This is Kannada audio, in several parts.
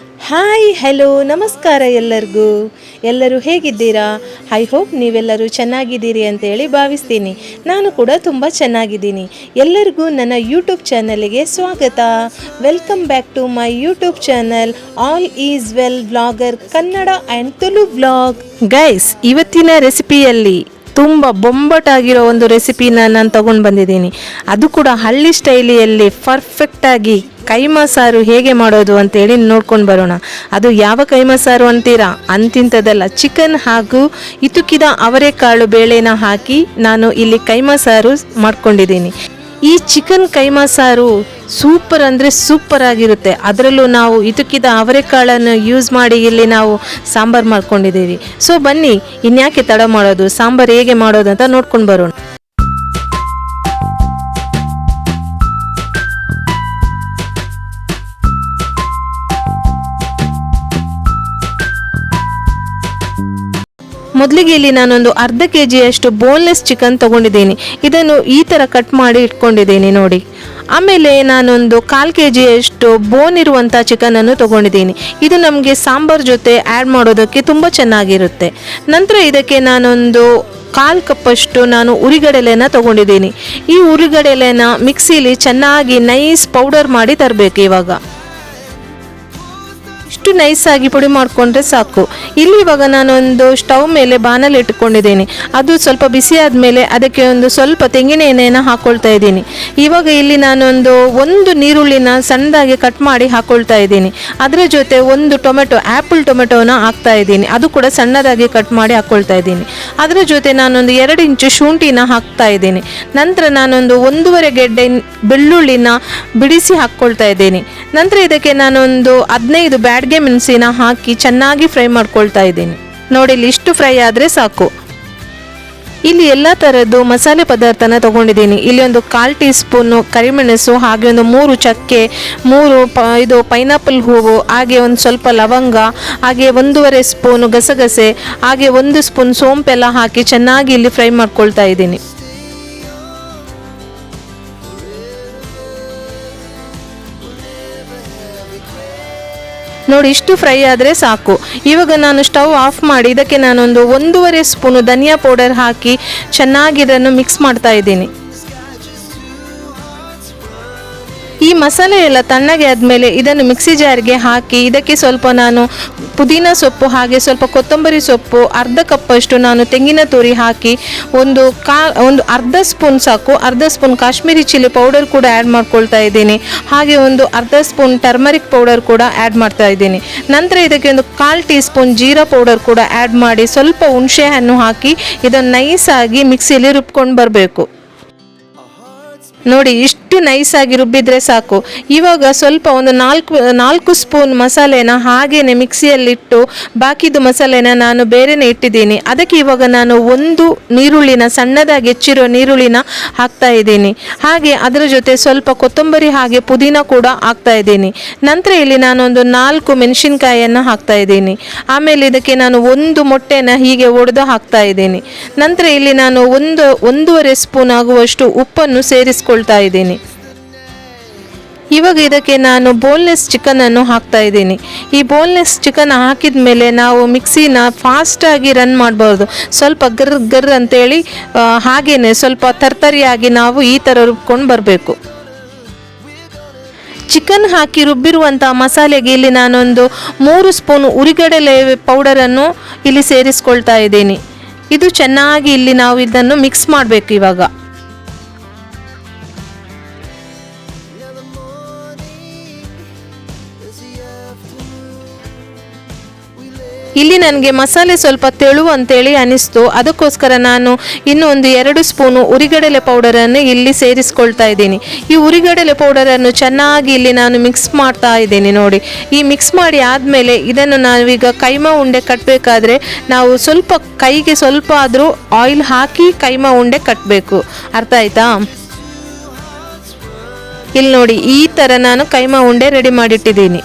ಹಾಯ್ ಹಲೋ ನಮಸ್ಕಾರ ಎಲ್ಲರಿಗೂ. ಎಲ್ಲರೂ ಹೇಗಿದ್ದೀರಾ? ಐ ಹೋಪ್ ನೀವೆಲ್ಲರೂ ಚೆನ್ನಾಗಿದ್ದೀರಿ ಅಂತೇಳಿ ಭಾವಿಸ್ತೀನಿ. ನಾನು ಕೂಡ ತುಂಬ ಚೆನ್ನಾಗಿದ್ದೀನಿ. ಎಲ್ಲರಿಗೂ ನನ್ನ ಯೂಟ್ಯೂಬ್ ಚಾನಲ್ಗೆ ಸ್ವಾಗತ. Welcome back to my YouTube channel all is well vlogger Kannada and Tulu vlog. Guys, ಇವತ್ತಿನ ರೆಸಿಪಿಯಲ್ಲಿ ತುಂಬ ಬೊಂಬಟಾಗಿರೋ ಒಂದು ರೆಸಿಪಿನ ನಾನು ತಗೊಂಡು ಬಂದಿದ್ದೀನಿ. ಅದು ಕೂಡ ಹಳ್ಳಿ ಸ್ಟೈಲಿಯಲ್ಲಿ ಪರ್ಫೆಕ್ಟಾಗಿ ಕೈಮಾ ಸಾರು ಹೇಗೆ ಮಾಡೋದು ಅಂತೇಳಿ ನೋಡ್ಕೊಂಡು ಬರೋಣ. ಅದು ಯಾವ ಕೈಮಾ ಸಾರು ಅಂತೀರಾ? ಅಂತಿಂಥದ್ದಲ್ಲ, ಚಿಕನ್ ಹಾಗೂ ಇತುಕಿದ ಅವರೆಕಾಳು ಬೇಳೆನ ಹಾಕಿ ನಾನು ಇಲ್ಲಿ ಕೈಮಾ ಸಾರು ಮಾಡ್ಕೊಂಡಿದ್ದೀನಿ. ಈ ಚಿಕನ್ ಕೈಮಾ ಸಾರು ಸೂಪರ್ ಅಂದರೆ ಸೂಪರ್ ಆಗಿರುತ್ತೆ. ಅದರಲ್ಲೂ ನಾವು ಇತುಕಿದ ಅವರೆಕಾಳನ್ನು ಯೂಸ್ ಮಾಡಿ ಇಲ್ಲಿ ನಾವು ಸಾಂಬಾರು ಮಾಡ್ಕೊಂಡಿದ್ದೀವಿ. ಸೊ ಬನ್ನಿ, ಇನ್ಯಾಕೆ ತಡ ಮಾಡೋದು, ಸಾಂಬಾರು ಹೇಗೆ ಮಾಡೋದು ಅಂತ ನೋಡ್ಕೊಂಡು ಬರೋಣ. ಮೊದಲಿಗೆ ಇಲ್ಲಿ ನಾನೊಂದು ಅರ್ಧ ಕೆಜಿಯಷ್ಟು ಬೋನ್ಲೆಸ್ ಚಿಕನ್ ತೊಗೊಂಡಿದ್ದೀನಿ. ಇದನ್ನು ಈ ಥರ ಕಟ್ ಮಾಡಿ ಇಟ್ಕೊಂಡಿದ್ದೀನಿ ನೋಡಿ. ಆಮೇಲೆ ನಾನೊಂದು 1/4 ಕೆಜಿಯಷ್ಟು ಬೋನ್ ಇರುವಂಥ ಚಿಕನನ್ನು ತೊಗೊಂಡಿದ್ದೀನಿ. ಇದು ನಮಗೆ ಸಾಂಬಾರು ಜೊತೆ ಆ್ಯಡ್ ಮಾಡೋದಕ್ಕೆ ತುಂಬ ಚೆನ್ನಾಗಿರುತ್ತೆ. ನಂತರ ಇದಕ್ಕೆ ನಾನೊಂದು 1/4 ಕಪ್ಪಷ್ಟು ನಾನು ಉರಿಗಡಲೆನ ತೊಗೊಂಡಿದ್ದೀನಿ. ಈ ಉರಿಗಡಲೆನ ಮಿಕ್ಸಿಲಿ ಚೆನ್ನಾಗಿ ನೈಸ್ ಪೌಡರ್ ಮಾಡಿ ತರಬೇಕು. ಇಷ್ಟು ನೈಸಾಗಿ ಪುಡಿ ಮಾಡಿಕೊಂಡ್ರೆ ಸಾಕು. ಇಲ್ಲಿ ಇವಾಗ ನಾನೊಂದು ಸ್ಟವ್ ಮೇಲೆ ಬಾಣಲೆ ಇಟ್ಕೊಂಡಿದ್ದೀನಿ. ಅದು ಸ್ವಲ್ಪ ಬಿಸಿ ಆದಮೇಲೆ ಅದಕ್ಕೆ ಒಂದು ಸ್ವಲ್ಪ ತೆಂಗಿನ ಎಣ್ಣೆಯನ್ನು ಹಾಕ್ಕೊಳ್ತಾ ಇದ್ದೀನಿ. ಇವಾಗ ಇಲ್ಲಿ ನಾನೊಂದು 1 ನೀರುಳ್ಳಿನ ಸಣ್ಣದಾಗಿ ಕಟ್ ಮಾಡಿ ಹಾಕ್ಕೊಳ್ತಾ ಇದ್ದೀನಿ. ಅದರ ಜೊತೆ 1 ಆ್ಯಪಲ್ ಟೊಮೆಟೋನ ಹಾಕ್ತಾ ಇದ್ದೀನಿ. ಅದು ಕೂಡ ಸಣ್ಣದಾಗಿ ಕಟ್ ಮಾಡಿ ಹಾಕ್ಕೊಳ್ತಾ ಇದ್ದೀನಿ. ಅದರ ಜೊತೆ ನಾನೊಂದು 2 ಇಂಚು ಶುಂಠಿನ ಹಾಕ್ತಾ ಇದ್ದೀನಿ. ನಂತರ ನಾನೊಂದು 1.5 ಗೆಡ್ಡೆ ಬೆಳ್ಳುಳ್ಳಿನ ಬಿಡಿಸಿ ಹಾಕ್ಕೊಳ್ತಾ ಇದ್ದೀನಿ. ನಂತರ ಇದಕ್ಕೆ ನಾನೊಂದು 15 ಬ್ಯಾಡ್ಗೆ ಮೆಣಸಿನ ಹಾಕಿ ಚೆನ್ನಾಗಿ ಫ್ರೈ ಮಾಡ್ಕೊಳ್ತಾ ಇದ್ದೀನಿ. ನೋಡಿ, ಇಲ್ಲಿ ಇಷ್ಟು ಫ್ರೈ ಆದರೆ ಸಾಕು. ಇಲ್ಲಿ ಎಲ್ಲ ಥರದ್ದು ಮಸಾಲೆ ಪದಾರ್ಥನ ತೊಗೊಂಡಿದ್ದೀನಿ. ಇಲ್ಲಿ ಒಂದು 1/4 ಟೀ ಸ್ಪೂನು ಕರಿಮೆಣಸು, ಹಾಗೆ ಒಂದು 3 ಚಕ್ಕೆ, 3 ಪೈನಾಪಲ್ ಹೂವು, ಹಾಗೆ ಒಂದು ಸ್ವಲ್ಪ ಲವಂಗ, ಹಾಗೆ 1.5 ಸ್ಪೂನು ಗಸಗಸೆ, ಹಾಗೆ 1 ಸ್ಪೂನ್ ಸೋಂಪೆಲ್ಲ ಹಾಕಿ ಚೆನ್ನಾಗಿ ಇಲ್ಲಿ ಫ್ರೈ ಮಾಡ್ಕೊಳ್ತಾ ಇದ್ದೀನಿ. ನೋಡಿ, ಇಷ್ಟು ಫ್ರೈ ಆದರೆ ಸಾಕು. ಇವಾಗ ನಾನು ಸ್ಟವ್ ಆಫ್ ಮಾಡಿ ಇದಕ್ಕೆ ನಾನೊಂದು 1.5 ಸ್ಪೂನು ಧನಿಯಾ ಪೌಡರ್ ಹಾಕಿ ಚೆನ್ನಾಗಿ ಇದನ್ನು ಮಿಕ್ಸ್ ಮಾಡ್ತಾ ಇದ್ದೀನಿ. ಈ ಮಸಾಲೆ ಎಲ್ಲ ತಣ್ಣಗೆ ಆದಮೇಲೆ ಇದನ್ನು ಮಿಕ್ಸಿ ಜಾರ್ಗೆ ಹಾಕಿ ಇದಕ್ಕೆ ಸ್ವಲ್ಪ ನಾನು ಪುದೀನ ಸೊಪ್ಪು, ಹಾಗೆ ಸ್ವಲ್ಪ ಕೊತ್ತಂಬರಿ ಸೊಪ್ಪು, ಅರ್ಧ ಕಪ್ಪಷ್ಟು ನಾನು ತೆಂಗಿನ ತುರಿ ಹಾಕಿ ಒಂದು ಅರ್ಧ ಸ್ಪೂನ್ ಸಾಕು, ಅರ್ಧ ಸ್ಪೂನ್ ಕಾಶ್ಮೀರಿ ಚಿಲ್ಲಿ ಪೌಡರ್ ಕೂಡ ಆ್ಯಡ್ ಮಾಡ್ಕೊಳ್ತಾ ಇದ್ದೀನಿ. ಹಾಗೆ ಒಂದು ಅರ್ಧ ಸ್ಪೂನ್ ಟರ್ಮರಿಕ್ ಪೌಡರ್ ಕೂಡ ಆ್ಯಡ್ ಮಾಡ್ತಾ ಇದ್ದೀನಿ. ನಂತರ ಇದಕ್ಕೆ ಒಂದು 1/4 ಟೀ ಸ್ಪೂನ್ ಜೀರಾ ಪೌಡರ್ ಕೂಡ ಆ್ಯಡ್ ಮಾಡಿ ಸ್ವಲ್ಪ ಹುಣಸೆ ಹಣ್ಣು ಹಾಕಿ ಇದನ್ನು ನೈಸಾಗಿ ಮಿಕ್ಸಿಯಲ್ಲಿ ರುಬ್ಕೊಂಡು ಬರಬೇಕು. ನೋಡಿ, ಇಷ್ಟು ನೈಸಾಗಿ ರುಬ್ಬಿದ್ರೆ ಸಾಕು. ಇವಾಗ ಸ್ವಲ್ಪ ಒಂದು 4 ಸ್ಪೂನ್ ಮಸಾಲೆನ ಹಾಗೇನೆ ಮಿಕ್ಸಿಯಲ್ಲಿಟ್ಟು ಬಾಕಿದು ಮಸಾಲೆನ ನಾನು ಬೇರೆನೇ ಇಟ್ಟಿದ್ದೀನಿ. ಅದಕ್ಕೆ ಇವಾಗ ನಾನು 1 ನೀರುಳ್ಳಿನ ಸಣ್ಣದಾಗಿ ಹೆಚ್ಚಿರೋ ನೀರುಳ್ಳಿನ ಹಾಕ್ತಾ ಇದ್ದೀನಿ. ಹಾಗೆ ಅದರ ಜೊತೆ ಸ್ವಲ್ಪ ಕೊತ್ತಂಬರಿ ಹಾಗೆ ಪುದೀನ ಕೂಡ ಹಾಕ್ತಾ ಇದ್ದೀನಿ. ನಂತರ ಇಲ್ಲಿ ನಾನೊಂದು 4 ಮೆಣಸಿನ್ಕಾಯಿಯನ್ನು ಹಾಕ್ತಾ ಇದ್ದೀನಿ. ಆಮೇಲೆ ಇದಕ್ಕೆ ನಾನು 1 ಮೊಟ್ಟೆನ ಹೀಗೆ ಒಡೆದು ಹಾಕ್ತಾ ಇದ್ದೀನಿ. ನಂತರ ಇಲ್ಲಿ ನಾನು 1.5 ಸ್ಪೂನ್ ಆಗುವಷ್ಟು ಉಪ್ಪನ್ನು ಸೇರಿಸ್ಕೊಳ್ತಾ ಇದ್ದೀನಿ. ಇವಾಗ ಇದಕ್ಕೆ ನಾನು ಬೋನ್ಲೆಸ್ ಚಿಕನನ್ನು ಹಾಕ್ತಾ ಇದ್ದೀನಿ. ಈ ಬೋನ್ಲೆಸ್ ಚಿಕನ್ ಹಾಕಿದ ಮೇಲೆ ನಾವು ಮಿಕ್ಸಿನ ಫಾಸ್ಟಾಗಿ ರನ್ ಮಾಡಬಾರ್ದು. ಸ್ವಲ್ಪ ಗರ್ ಅಂತೇಳಿ ಹಾಗೇನೆ ಸ್ವಲ್ಪ ತರ್ತರಿಯಾಗಿ ನಾವು ಈ ಥರ ರುಬ್ಕೊಂಡು ಬರಬೇಕು. ಚಿಕನ್ ಹಾಕಿ ರುಬ್ಬಿರುವಂಥ ಮಸಾಲೆಗೆ ಇಲ್ಲಿ ನಾನೊಂದು 3 ಸ್ಪೂನ್ ಉರಿಗಡಲೆ ಪೌಡರನ್ನು ಇಲ್ಲಿ ಸೇರಿಸ್ಕೊಳ್ತಾ ಇದ್ದೀನಿ. ಇದು ಚೆನ್ನಾಗಿ ಇಲ್ಲಿ ನಾವು ಇದನ್ನು ಮಿಕ್ಸ್ ಮಾಡಬೇಕು. ಇವಾಗ ಇಲ್ಲಿ ನನಗೆ ಮಸಾಲೆ ಸ್ವಲ್ಪ ತೆಳು ಅಂತೇಳಿ ಅನಿಸ್ತು. ಅದಕ್ಕೋಸ್ಕರ ನಾನು ಇನ್ನೂ ಒಂದು 2 ಸ್ಪೂನು ಉರಿಗಡಲೆ ಪೌಡರನ್ನು ಇಲ್ಲಿ ಸೇರಿಸ್ಕೊಳ್ತಾ ಇದ್ದೀನಿ. ಈ ಉರಿಗಡಲೆ ಪೌಡರನ್ನು ಚೆನ್ನಾಗಿ ಇಲ್ಲಿ ನಾನು ಮಿಕ್ಸ್ ಮಾಡ್ತಾ ಇದ್ದೀನಿ. ನೋಡಿ, ಈ ಮಿಕ್ಸ್ ಮಾಡಿ ಆದಮೇಲೆ ಇದನ್ನು ನಾವೀಗ ಕೈಮಾ ಉಂಡೆ ಕಟ್ಟಬೇಕಾದ್ರೆ ನಾವು ಸ್ವಲ್ಪ ಕೈಗೆ ಸ್ವಲ್ಪ ಆದರೂ ಆಯಿಲ್ ಹಾಕಿ ಕೈಮಾ ಉಂಡೆ ಕಟ್ಟಬೇಕು. ಅರ್ಥ ಆಯ್ತಾ? ಇಲ್ಲಿ ನೋಡಿ, ಈ ಥರ ನಾನು ಕೈಮಾ ಉಂಡೆ ರೆಡಿ ಮಾಡಿಟ್ಟಿದ್ದೀನಿ.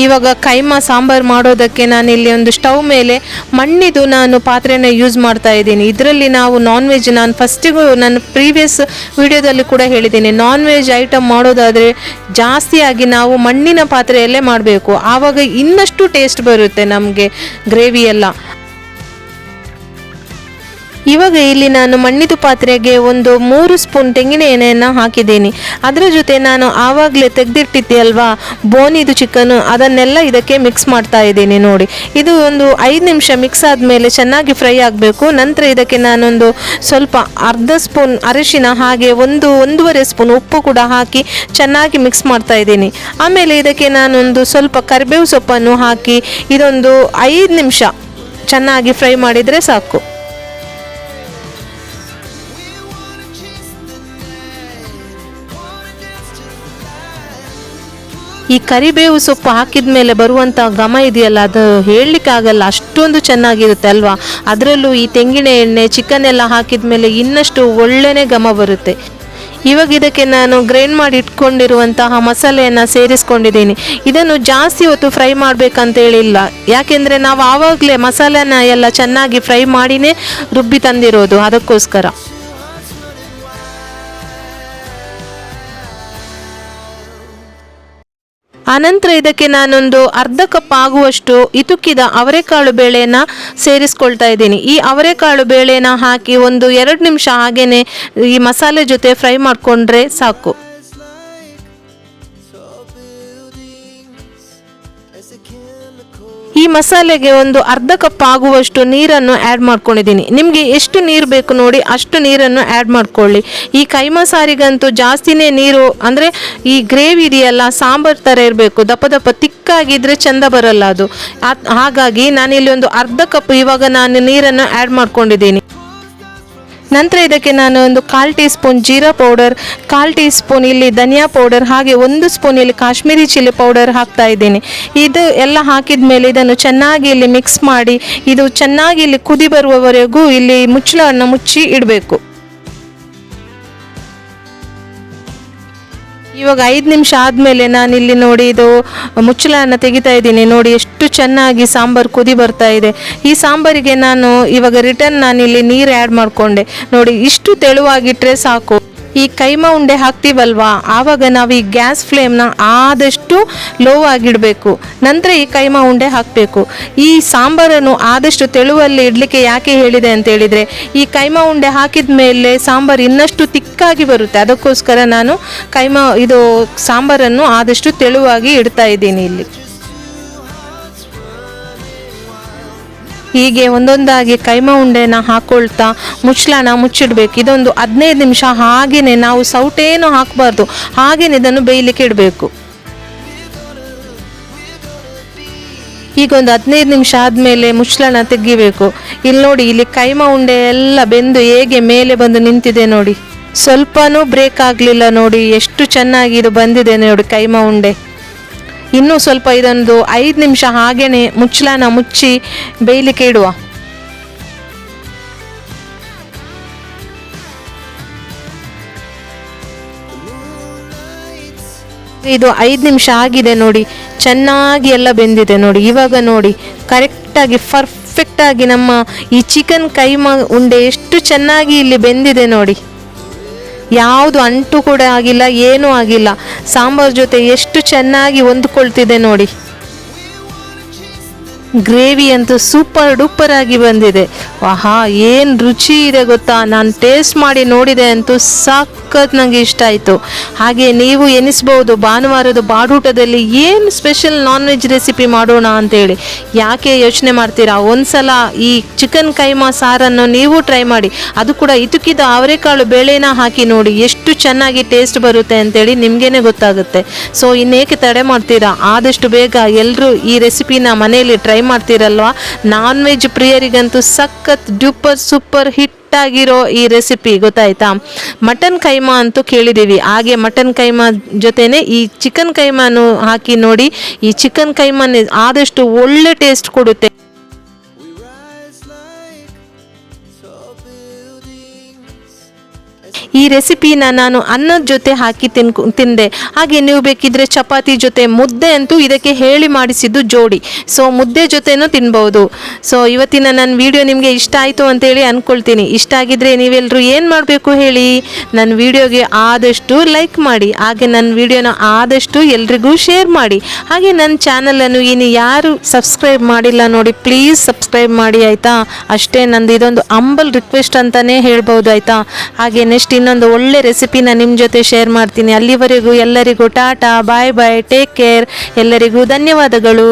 ಇವಾಗ ಕೈಮಾ ಸಾಂಬಾರು ಮಾಡೋದಕ್ಕೆ ನಾನಿಲ್ಲಿ ಒಂದು ಸ್ಟವ್ ಮೇಲೆ ಮಣ್ಣಿದು ನಾನು ಪಾತ್ರೆನ ಯೂಸ್ ಮಾಡ್ತಾ ಇದ್ದೀನಿ. ಇದರಲ್ಲಿ ನಾವು ನಾನ್ ವೆಜ್, ನಾನು ಫಸ್ಟಿಗೂ ನನ್ನ ಪ್ರೀವಿಯಸ್ ವಿಡಿಯೋದಲ್ಲಿ ಕೂಡ ಹೇಳಿದ್ದೀನಿ, ನಾನ್ ವೆಜ್ ಐಟಮ್ ಮಾಡೋದಾದರೆ ಜಾಸ್ತಿಯಾಗಿ ನಾವು ಮಣ್ಣಿನ ಪಾತ್ರೆಯಲ್ಲೇ ಮಾಡಬೇಕು, ಆವಾಗ ಇನ್ನಷ್ಟು ಟೇಸ್ಟ್ ಬರುತ್ತೆ ನಮಗೆ ಗ್ರೇವಿ ಎಲ್ಲ. ಇವಾಗ ಇಲ್ಲಿ ನಾನು ಮಣ್ಣಿದು ಪಾತ್ರೆಗೆ ಒಂದು 3 ಸ್ಪೂನ್ ತೆಂಗಿನ ಎಣ್ಣೆಯನ್ನು ಹಾಕಿದ್ದೀನಿ. ಅದರ ಜೊತೆ ನಾನು ಆವಾಗಲೇ ತೆಗೆದಿಟ್ಟಿದ್ದೆ ಅಲ್ವಾ ಬೋನಿದು ಚಿಕನ್ನು, ಅದನ್ನೆಲ್ಲ ಇದಕ್ಕೆ ಮಿಕ್ಸ್ ಮಾಡ್ತಾ ಇದ್ದೀನಿ. ನೋಡಿ, ಇದು ಒಂದು 5 ನಿಮಿಷ ಮಿಕ್ಸ್ ಆದಮೇಲೆ ಚೆನ್ನಾಗಿ ಫ್ರೈ ಆಗಬೇಕು. ನಂತರ ಇದಕ್ಕೆ ನಾನೊಂದು ಸ್ವಲ್ಪ ಅರ್ಧ ಸ್ಪೂನ್ ಅರಿಶಿನ ಹಾಗೆ ಒಂದೂವರೆ ಸ್ಪೂನ್ ಉಪ್ಪು ಕೂಡ ಹಾಕಿ ಚೆನ್ನಾಗಿ ಮಿಕ್ಸ್ ಮಾಡ್ತಾ ಇದ್ದೀನಿ. ಆಮೇಲೆ ಇದಕ್ಕೆ ನಾನೊಂದು ಸ್ವಲ್ಪ ಕರಿಬೇವು ಸೊಪ್ಪನ್ನು ಹಾಕಿ ಇದೊಂದು 5 ನಿಮಿಷ ಚೆನ್ನಾಗಿ ಫ್ರೈ ಮಾಡಿದರೆ ಸಾಕು. ಈ ಕರಿಬೇವು ಸೊಪ್ಪು ಹಾಕಿದ ಮೇಲೆ ಬರುವಂಥ ಘಮ ಇದೆಯಲ್ಲ, ಅದು ಹೇಳಲಿಕ್ಕಾಗಲ್ಲ, ಅಷ್ಟೊಂದು ಚೆನ್ನಾಗಿರುತ್ತೆ ಅಲ್ವಾ. ಅದರಲ್ಲೂ ಈ ತೆಂಗಿನ ಎಣ್ಣೆ ಚಿಕನ್ ಎಲ್ಲ ಹಾಕಿದ ಮೇಲೆ ಇನ್ನಷ್ಟು ಒಳ್ಳೆಯೇ ಘಮ ಬರುತ್ತೆ. ಇವಾಗ ಇದಕ್ಕೆ ನಾನು ಗ್ರೈಂಡ್ ಮಾಡಿ ಇಟ್ಕೊಂಡಿರುವಂತಹ ಮಸಾಲೆಯನ್ನು ಸೇರಿಸ್ಕೊಂಡಿದ್ದೀನಿ. ಇದನ್ನು ಜಾಸ್ತಿ ಹೊತ್ತು ಫ್ರೈ ಮಾಡಬೇಕಂತೇಳಿಲ್ಲ, ಯಾಕೆಂದರೆ ನಾವು ಆವಾಗಲೇ ಮಸಾಲೆನ ಎಲ್ಲ ಚೆನ್ನಾಗಿ ಫ್ರೈ ಮಾಡಿನೇ ರುಬ್ಬಿ ತಂದಿರೋದು, ಅದಕ್ಕೋಸ್ಕರ. ಆನಂತರ ಇದಕ್ಕೆ ನಾನೊಂದು ಅರ್ಧ ಕಪ್ ಆಗುವಷ್ಟು ಇತುಕಿದ ಅವರೆಕಾಳು ಬೇಳೆನ ಸೇರಿಸ್ಕೊಳ್ತಾ ಇದ್ದೀನಿ. ಈ ಅವರೆಕಾಳು ಬೇಳೆನ ಹಾಕಿ ಒಂದು 2 ನಿಮಿಷ ಹಾಗೇನೆ ಈ ಮಸಾಲೆ ಜೊತೆ ಫ್ರೈ ಮಾಡಿಕೊಂಡ್ರೆ ಸಾಕು. ಈ ಮಸಾಲೆಗೆ ಒಂದು ಅರ್ಧ ಕಪ್ ಆಗುವಷ್ಟು ನೀರನ್ನು ಆ್ಯಡ್ ಮಾಡ್ಕೊಂಡಿದ್ದೀನಿ. ನಿಮಗೆ ಎಷ್ಟು ನೀರು ಬೇಕು ನೋಡಿ ಅಷ್ಟು ನೀರನ್ನು ಆ್ಯಡ್ ಮಾಡ್ಕೊಳ್ಳಿ. ಈ ಕೈಮಾ ಸಾರಿಗಂತೂ ಜಾಸ್ತಿನೇ ನೀರು, ಅಂದರೆ ಈ ಗ್ರೇವಿ ಇದೆಯಲ್ಲ ಸಾಂಬಾರು ಥರ ಇರಬೇಕು, ದಪ್ಪ ದಪ್ಪ ತಿಕ್ಕಾಗಿದ್ದರೆ ಚೆಂದ ಬರಲ್ಲ ಅದು. ಹಾಗಾಗಿ ನಾನಿಲ್ಲಿ ಒಂದು ಅರ್ಧ ಕಪ್ ಇವಾಗ ನಾನು ನೀರನ್ನು ಆ್ಯಡ್ ಮಾಡ್ಕೊಂಡಿದ್ದೀನಿ. ನಂತರ ಇದಕ್ಕೆ ನಾನು ಒಂದು 1/4 tea spoon jeera powder, 1/4 tea spoon ಇಲ್ಲಿ ಧನಿಯಾ ಪೌಡರ್ ಹಾಗೆ 1 ಸ್ಪೂನ್ ಇಲ್ಲಿ ಕಾಶ್ಮೀರಿ ಚಿಲ್ಲಿ ಪೌಡರ್ ಹಾಕ್ತಾ ಇದ್ದೀನಿ. ಇದು ಎಲ್ಲ ಹಾಕಿದ ಮೇಲೆ ಇದನ್ನು ಚೆನ್ನಾಗಿ ಇಲ್ಲಿ ಮಿಕ್ಸ್ ಮಾಡಿ ಇದು ಚೆನ್ನಾಗಿ ಇಲ್ಲಿ ಕುದಿ ಬರುವವರೆಗೂ ಇಲ್ಲಿ ಮುಚ್ಚಳವನ್ನು ಮುಚ್ಚಿ ಇಡಬೇಕು. ಇವಾಗ 5 ನಿಮಿಷ ಆದಮೇಲೆ ನಾನಿಲ್ಲಿ ನೋಡಿ ಇದು ಮುಚ್ಚಳವನ್ನು ತೆಗಿತಾ ಇದ್ದೀನಿ. ನೋಡಿ ಎಷ್ಟು ಚೆನ್ನಾಗಿ ಸಾಂಬಾರು ಕುದಿ ಬರ್ತಾ ಇದೆ. ಈ ಸಾಂಬಾರಿಗೆ ನಾನು ಇವಾಗ ನಾನಿಲ್ಲಿ ನೀರು ಆ್ಯಡ್ ಮಾಡಿಕೊಂಡೆ. ನೋಡಿ, ಇಷ್ಟು ತೆಳುವಾಗಿಟ್ಟರೆ ಸಾಕು. ಈ ಕೈಮಾ ಉಂಡೆ ಹಾಕ್ತೀವಲ್ವಾ, ಆವಾಗ ನಾವು ಈ ಗ್ಯಾಸ್ ಫ್ಲೇಮ್ನ ಆದಷ್ಟು ಲೋ ಆಗಿಡಬೇಕು. ನಂತರ ಈ ಕೈಮಾ ಉಂಡೆ ಹಾಕಬೇಕು. ಈ ಸಾಂಬಾರನ್ನು ಆದಷ್ಟು ತೆಳುವಲ್ಲಿ ಇಡಲಿಕ್ಕೆ ಯಾಕೆ ಹೇಳಿದೆ ಅಂತ ಹೇಳಿದರೆ, ಈ ಕೈಮಾ ಉಂಡೆ ಹಾಕಿದ ಮೇಲೆ ಸಾಂಬಾರು ಇನ್ನಷ್ಟು ತಿಕ್ಕಾಗಿ ಬರುತ್ತೆ. ಅದಕ್ಕೋಸ್ಕರ ನಾನು ಇದು ಸಾಂಬಾರನ್ನು ಆದಷ್ಟು ತೆಳುವಾಗಿ ಇಡ್ತಾ ಇದ್ದೀನಿ ಇಲ್ಲಿ. ಹೀಗೆ ಒಂದೊಂದಾಗಿ ಕೈಮಾ ಉಂಡೆನ ಹಾಕೊಳ್ತಾ ಮುಚ್ಚಳನ ಮುಚ್ಚಿಡಬೇಕು. ಇದೊಂದು 15 ನಿಮಿಷ ಹಾಗೆಯೇ, ನಾವು ಸೌಟೇನು ಹಾಕಬಾರ್ದು, ಹಾಗೆಯೇ ಇದನ್ನು ಬೇಯಲಿಕ್ಕೆ ಇಡಬೇಕು. ಈಗ ಒಂದು 15 ನಿಮಿಷ ಆದಮೇಲೆ ಮುಚ್ಚಳನ ತೆಗಿಬೇಕು. ಇಲ್ಲಿ ನೋಡಿ, ಇಲ್ಲಿ ಕೈಮಾ ಉಂಡೆ ಎಲ್ಲ ಬೆಂದು ಹೇಗೆ ಮೇಲೆ ಬಂದು ನಿಂತಿದೆ ನೋಡಿ, ಸ್ವಲ್ಪನೂ ಬ್ರೇಕ್ ಆಗಲಿಲ್ಲ. ನೋಡಿ ಎಷ್ಟು ಚೆನ್ನಾಗಿ ಇದು ಬಂದಿದೆ ನೋಡಿ ಕೈಮಾ ಉಂಡೆ. ಇನ್ನೂ ಸ್ವಲ್ಪ ಇದೊಂದು 5 ನಿಮಿಷ ಹಾಗೇನೆ ಮುಚ್ಚಳನ ಮುಚ್ಚಿ ಬೇಯಲಿಕ್ಕೆ ಇಡುವ. ಇದು 5 ನಿಮಿಷ ಆಗಿದೆ ನೋಡಿ, ಚೆನ್ನಾಗಿ ಎಲ್ಲ ಬೆಂದಿದೆ ನೋಡಿ. ಇವಾಗ ನೋಡಿ ಕರೆಕ್ಟಾಗಿ ಪರ್ಫೆಕ್ಟಾಗಿ ನಮ್ಮ ಈ ಚಿಕನ್ ಕೈಮಾ ಉಂಡೆ ಎಷ್ಟು ಚೆನ್ನಾಗಿ ಇಲ್ಲಿ ಬೆಂದಿದೆ ನೋಡಿ. ಯಾವುದು ಅಂಟು ಕೂಡ ಆಗಿಲ್ಲ, ಏನೂ ಆಗಿಲ್ಲ. ಸಾಂಬಾರು ಜೊತೆ ಎಷ್ಟು ಚೆನ್ನಾಗಿ ಹೊಂದ್ಕೊಳ್ತಿದೆ ನೋಡಿ. ಗ್ರೇವಿ ಅಂತೂ ಸೂಪರ್ ಡೂಪರ್ ಆಗಿ ಬಂದಿದೆ. ಆಹಾ, ಏನು ರುಚಿ ಇದೆ ಗೊತ್ತಾ. ನಾನು ಟೇಸ್ಟ್ ಮಾಡಿ ನೋಡಿದೆ ಅಂತೂ ಸಖತ್ ನನಗೆ ಇಷ್ಟ ಆಯಿತು. ಹಾಗೆ ನೀವು ಎನಿಸ್ಬೋದು ಭಾನುವಾರದ ಬಾಡೂಟದಲ್ಲಿ ಏನು ಸ್ಪೆಷಲ್ ನಾನ್ ವೆಜ್ ರೆಸಿಪಿ ಮಾಡೋಣ ಅಂತೇಳಿ. ಯಾಕೆ ಯೋಚನೆ ಮಾಡ್ತೀರಾ, ಒಂದ್ಸಲ ಈ ಚಿಕನ್ ಕೈಮಾ ಸಾರನ್ನು ನೀವು ಟ್ರೈ ಮಾಡಿ. ಅದು ಕೂಡ ಇತುಕಿದ ಅವರೆಕಾಳು ಬೇಳೆನ ಹಾಕಿ ನೋಡಿ, ಎಷ್ಟು ಚೆನ್ನಾಗಿ ಟೇಸ್ಟ್ ಬರುತ್ತೆ ಅಂತೇಳಿ ನಿಮಗೇನೆ ಗೊತ್ತಾಗುತ್ತೆ. ಸೊ ಇನ್ನೇಕೆ ತಡೆ ಮಾಡ್ತೀರಾ, ಆದಷ್ಟು ಬೇಗ ಎಲ್ಲರೂ ಈ ರೆಸಿಪಿನ ಮನೆಯಲ್ಲಿ ಟ್ರೈ ಮಾಡ್ತೀರಲ್ವಾ. ನಾನ್ ವೆಜ್ ಪ್ರಿಯರಿಗಂತೂ ಸಖತ್ ಡ್ಯೂಪರ್ ಸೂಪರ್ ಹಿಟ್ ಆಗಿರೋ ಈ ರೆಸಿಪಿ ಗೊತ್ತಾಯ್ತಾ. ಮಟನ್ ಕೈಮಾ ಅಂತೂ ಕೇಳಿದ್ದೀವಿ, ಹಾಗೆ ಮಟನ್ ಕೈಮಾ ಜೊತೆನೆ ಈ ಚಿಕನ್ ಕೈಮಾನು ಹಾಕಿ ನೋಡಿ. ಈ ಚಿಕನ್ ಕೈಮಾನೇ ಆದಷ್ಟು ಒಳ್ಳೆ ಟೇಸ್ಟ್ ಕೊಡುತ್ತೆ. ಈ ರೆಸಿಪಿನ ನಾನು ಅನ್ನದ ಜೊತೆ ಹಾಕಿ ತಿಂದೆ. ಹಾಗೆ ನೀವು ಬೇಕಿದ್ರೆ ಚಪಾತಿ ಜೊತೆ, ಮುದ್ದೆ ಅಂತೂ ಇದಕ್ಕೆ ಹೇಳಿ ಮಾಡಿಸಿದ್ದು ಜೋಡಿ. ಸೊ ಮುದ್ದೆ ಜೊತೆನೂ ತಿನ್ಬೋದು. ಸೊ ಇವತ್ತಿನ ನನ್ನ ವಿಡಿಯೋ ನಿಮಗೆ ಇಷ್ಟ ಆಯಿತು ಅಂತೇಳಿ ಅಂದ್ಕೊಳ್ತೀನಿ. ಇಷ್ಟ ಆಗಿದ್ರೆ ನೀವೆಲ್ಲರೂ ಏನು ಮಾಡಬೇಕು ಹೇಳಿ, ನನ್ನ ವಿಡಿಯೋಗೆ ಆದಷ್ಟು ಲೈಕ್ ಮಾಡಿ, ಹಾಗೆ ನನ್ನ ವಿಡಿಯೋನ ಆದಷ್ಟು ಎಲ್ರಿಗೂ ಶೇರ್ ಮಾಡಿ. ಹಾಗೆ ನನ್ನ ಚಾನಲನ್ನು ಇನ್ನು ಯಾರು ಸಬ್ಸ್ಕ್ರೈಬ್ ಮಾಡಿಲ್ಲ ನೋಡಿ, ಪ್ಲೀಸ್ ಸಬ್ಸ್ಕ್ರೈಬ್ ಮಾಡಿ ಆಯಿತಾ. ಅಷ್ಟೇ, ನಂದು ಇದೊಂದು ಅಂಬಲ್ ರಿಕ್ವೆಸ್ಟ್ ಅಂತಲೇ ಹೇಳ್ಬೋದು ಆಯಿತಾ. ಹಾಗೆ ನೆಕ್ಸ್ಟ್ ಇನ್ನೊಂದು ಒಳ್ಳೆ ರೆಸಿಪಿನ ನಿಮ್ಮ ಜೊತೆ ಶೇರ್ ಮಾಡ್ತೀನಿ. ಅಲ್ಲಿವರೆಗೂ ಎಲ್ಲರಿಗೂ ಟಾಟಾ, ಬಾಯ್ ಬಾಯ್, ಟೇಕ್ ಕೇರ್. ಎಲ್ಲರಿಗೂ ಧನ್ಯವಾದಗಳು.